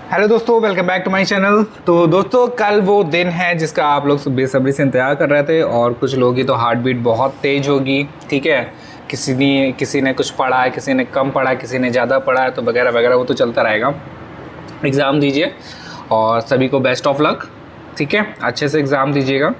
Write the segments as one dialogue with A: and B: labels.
A: Hello दोस्तों, welcome back to my channel. तो दोस्तों, कल वो दिन है जिसका आप लोग बेसब्री से इंतजार कर रहे थे और कुछ लोगों की तो हार्ट बीट बहुत तेज़ होगी। ठीक है, किसी ने कुछ पढ़ा है, किसी ने कम पढ़ा है, किसी ने ज़्यादा पढ़ा है, तो वगैरह वगैरह वो तो चलता रहेगा। एग्ज़ाम दीजिए और सभी को बेस्ट ऑफ लक। ठीक है, अच्छे से एग्ज़ाम दीजिएगा।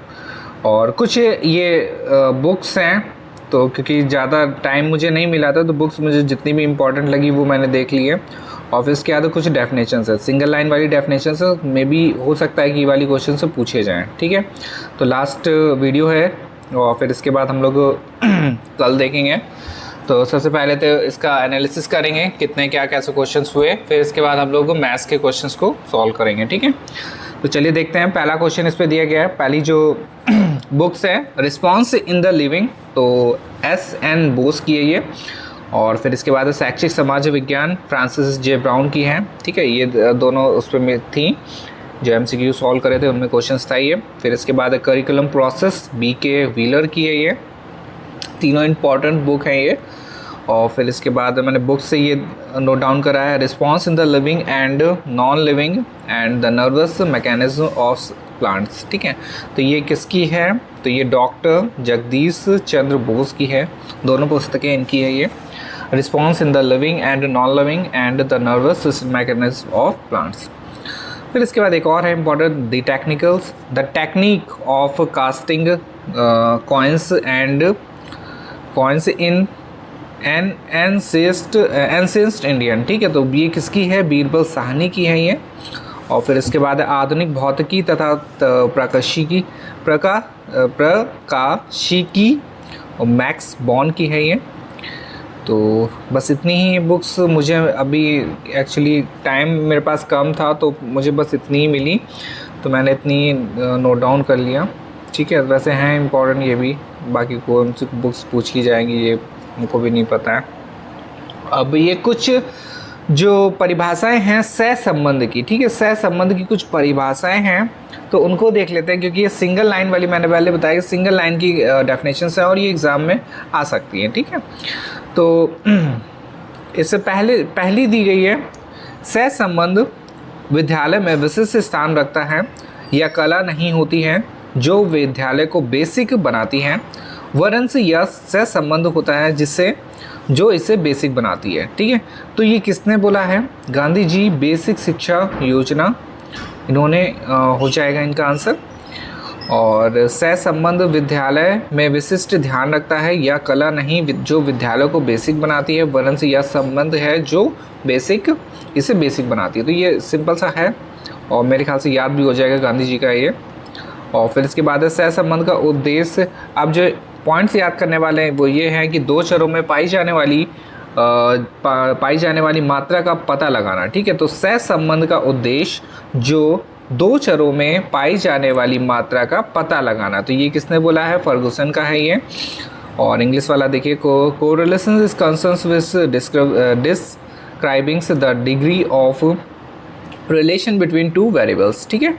A: और कुछ ये बुक्स हैं, तो क्योंकि ज़्यादा टाइम मुझे नहीं मिला था तो बुक्स मुझे जितनी भी इम्पोर्टेंट लगी वो मैंने देख ली है। और फिर इसके बाद कुछ डेफिनेशंस है, सिंगल लाइन वाली डेफिनेशंस है, मे बी हो सकता है कि ये वाली क्वेश्चन से पूछे जाएं। ठीक है, तो लास्ट वीडियो है और फिर इसके बाद हम लोग कल देखेंगे। तो सबसे पहले तो इसका एनालिसिस करेंगे, कितने क्या कैसे क्वेश्चंस हुए, फिर इसके बाद हम लोग मैथ्स के क्वेश्चंस को सॉल्व करेंगे। ठीक है, तो चलिए देखते हैं। पहला क्वेश्चन इस पे दिया गया है, पहली जो बुक्स है रिस्पॉन्स इन द लिविंग, तो S.N. बोस की है ये। और फिर इसके बाद शैक्षिक समाज विज्ञान फ्रांसिस जे ब्राउन की है। ठीक है, ये दोनों उस पर थी जो MCQ सॉल्व करे थे, उनमें क्वेश्चंस था ये। फिर इसके बाद करिकुलम प्रोसेस B.K. व्हीलर की है ये। तीनों इंपॉर्टेंट बुक हैं ये। और फिर इसके बाद मैंने बुक से ये नोट डाउन करा है, response in the living and non living and the nervous mechanism of plants. ठीक है, तो ये किसकी है? तो ये डॉक्टर जगदीश चंद्र बोस की है। दोनों पुस्तकें इनकी है ये, response in the living and non living and the nervous mechanism of plants. फिर इसके बाद एक और है important, the technique of casting coins in ancient Indian. ठीक है, तो ये किसकी है? बीरबल साहनी की है ये। और फिर इसके बाद आधुनिक भौतिकी तथा प्रकाशिकी और मैक्स बॉर्न की है ये। तो बस इतनी ही बुक्स मुझे अभी, एक्चुअली टाइम मेरे पास कम था तो मुझे बस इतनी ही मिली, तो मैंने इतनी नोट डाउन कर लिया। ठीक है, वैसे हैं इम्पोर्टेंट ये भी, बाकी कौन सी बुक्स पूछी जाएंगी ये मुझको भी नहीं पता है। अब ये कुछ जो परिभाषाएं हैं सहसंबंध की, ठीक है, सहसंबंध की कुछ परिभाषाएं हैं तो उनको देख लेते हैं, क्योंकि ये सिंगल लाइन वाली मैंने पहले बताया कि सिंगल लाइन की डेफिनेशंस है और ये एग्ज़ाम में आ सकती हैं। ठीक है, तो इससे पहली दी गई है, सहसंबंध विद्यालय में विशिष्ट स्थान रखता है या कला नहीं होती है जो विद्यालय को बेसिक बनाती है, वरन से यह सहसंबंध होता है जिससे जो इसे बेसिक बनाती है। ठीक है, तो ये किसने बोला है? गांधी जी, बेसिक शिक्षा योजना, इन्होंने हो जाएगा इनका आंसर। और सहसंबंध विद्यालय में विशिष्ट ध्यान रखता है या कला नहीं जो विद्यालय को बेसिक बनाती है, वरन से यह संबंध है जो इसे बेसिक बनाती है। तो ये सिंपल सा है और मेरे ख्याल से याद भी हो जाएगा, गांधी जी का ये। और फिर इसके बाद सहसंबंध का उद्देश्य, अब जो पॉइंट्स याद करने वाले हैं वो ये हैं कि दो चरों में पाई जाने वाली मात्रा का पता लगाना। ठीक है, तो सहसंबंध का उद्देश्य जो दो चरों में पाई जाने वाली मात्रा का पता लगाना, तो ये किसने बोला है? फर्गुसन का है ये। और इंग्लिश वाला देखिए, correlation is concerns with describing the degree of relation between two variables. ठीक है,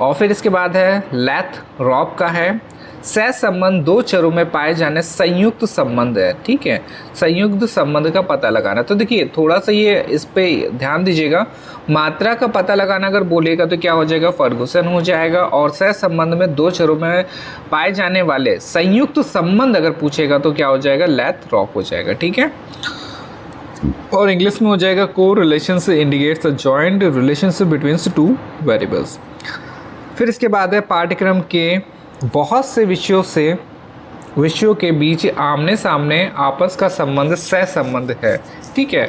A: और फिर इसके बाद है लैथ रॉप का है, सहसंबंध दो चरों में पाए जाने संयुक्त संबंध है। ठीक है, संयुक्त संबंध का पता लगाना। तो देखिए थोड़ा सा ये इस पे ध्यान दीजिएगा, मात्रा का पता लगाना अगर बोलेगा तो क्या हो जाएगा? फर्गुसन हो जाएगा। और सहसंबंध में दो चरों में पाए जाने वाले संयुक्त संबंध अगर पूछेगा तो क्या हो जाएगा? लैथ रॉप हो जाएगा। ठीक है, और इंग्लिश में हो जाएगा correlations indicates a joint relationship between two variables. फिर इसके बाद है पाठ्यक्रम के बहुत से विषयों के बीच आमने सामने आपस का संबंध सहसंबंध है। ठीक है,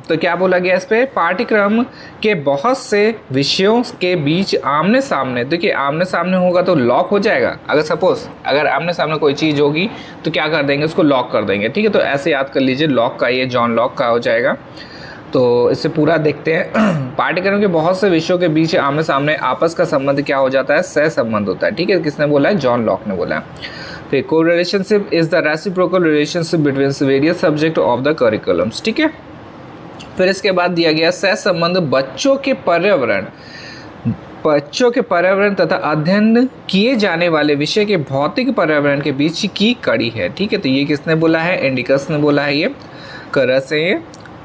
A: तो क्या बोला गया इस पे? पाठ्यक्रम के बहुत से विषयों के बीच आमने सामने, देखिए आमने सामने होगा तो लॉक हो जाएगा। अगर आमने सामने कोई चीज़ होगी तो क्या कर देंगे? उसको लॉक कर देंगे। ठीक है, तो ऐसे याद कर लीजिए, लॉक का ये जॉन लॉक का हो जाएगा। तो इससे पूरा देखते हैं। पाठ्यक्रम के बहुत से विषयों के बीच आमने सामने आपस का संबंध क्या हो जाता है? सहसंबंध होता है। ठीक है, किसने बोला है? जॉन लॉक ने बोला है। तो correlationship is the reciprocal relationship between various subject of the curriculums. ठीक है, फिर इसके बाद दिया गया सहसंबंध बच्चों के पर्यावरण तथा अध्ययन किए जाने वाले विषय के भौतिक पर्यावरण के बीच की कड़ी है। ठीक है, तो ये किसने बोला है? इंडिकस ने बोला है ये, करस है ये।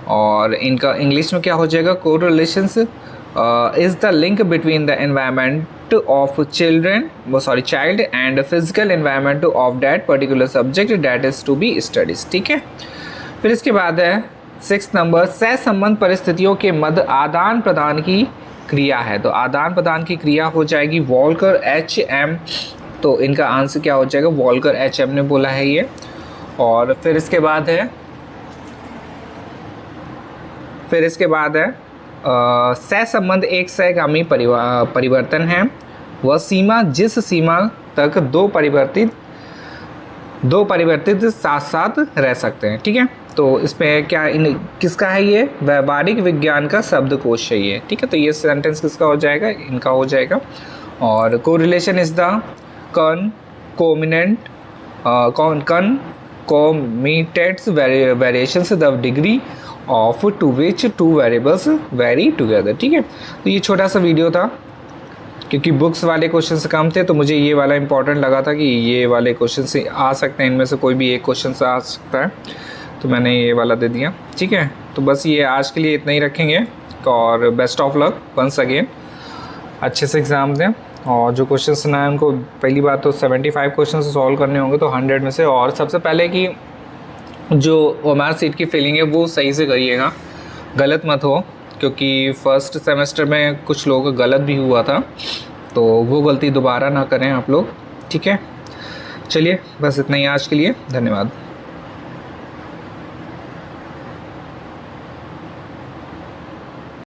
A: और इनका इंग्लिश में क्या हो जाएगा, correlations is the link between the environment of child and physical environment of that particular subject that is to be studies. ठीक है, फिर इसके बाद है 6 नंबर, सहसंबंध परिस्थितियों के मध्य आदान प्रदान की क्रिया है। तो आदान प्रदान की क्रिया हो जाएगी वॉल्कर HM। तो इनका आंसर क्या हो जाएगा, वॉल्कर HM ने बोला है ये। और फिर इसके बाद है सहसंबंध एक सहगामी परिवर्तन है। वह सीमा जिस सीमा तक दो परिवर्तित साथ साथ रह सकते हैं। ठीक है, तो इसमें क्या किसका है, ये व्यावहारिक विज्ञान का शब्दकोश है ये। ठीक है, तो ये सेंटेंस किसका हो जाएगा, इनका हो जाएगा। और correlation is the concomitant variations the degree of to which two variables vary together। ठीक है, तो ये छोटा सा वीडियो था क्योंकि बुक्स वाले क्वेश्चन कम थे, तो मुझे ये वाला इंपॉर्टेंट लगा था कि ये वाले क्वेश्चन से आ सकते हैं, इनमें से कोई भी एक क्वेश्चन से आ सकता है, तो मैंने ये वाला दे दिया। ठीक है, तो बस ये आज के लिए इतना ही रखेंगे और best of luck once again, अच्छे से एग्ज़ाम दें। और जो क्वेश्चन ना है उनको पहली बात तो 75 क्वेश्चन सॉल्व करने होंगे, तो 100 में से। और सबसे पहले कि जो OMR सीट की फिलिंग है वो सही से करिएगा, गलत मत हो, क्योंकि फर्स्ट सेमेस्टर में कुछ लोगों का गलत भी हुआ था, तो वो गलती दोबारा ना करें आप लोग। ठीक है, चलिए बस इतना ही आज के लिए, धन्यवाद।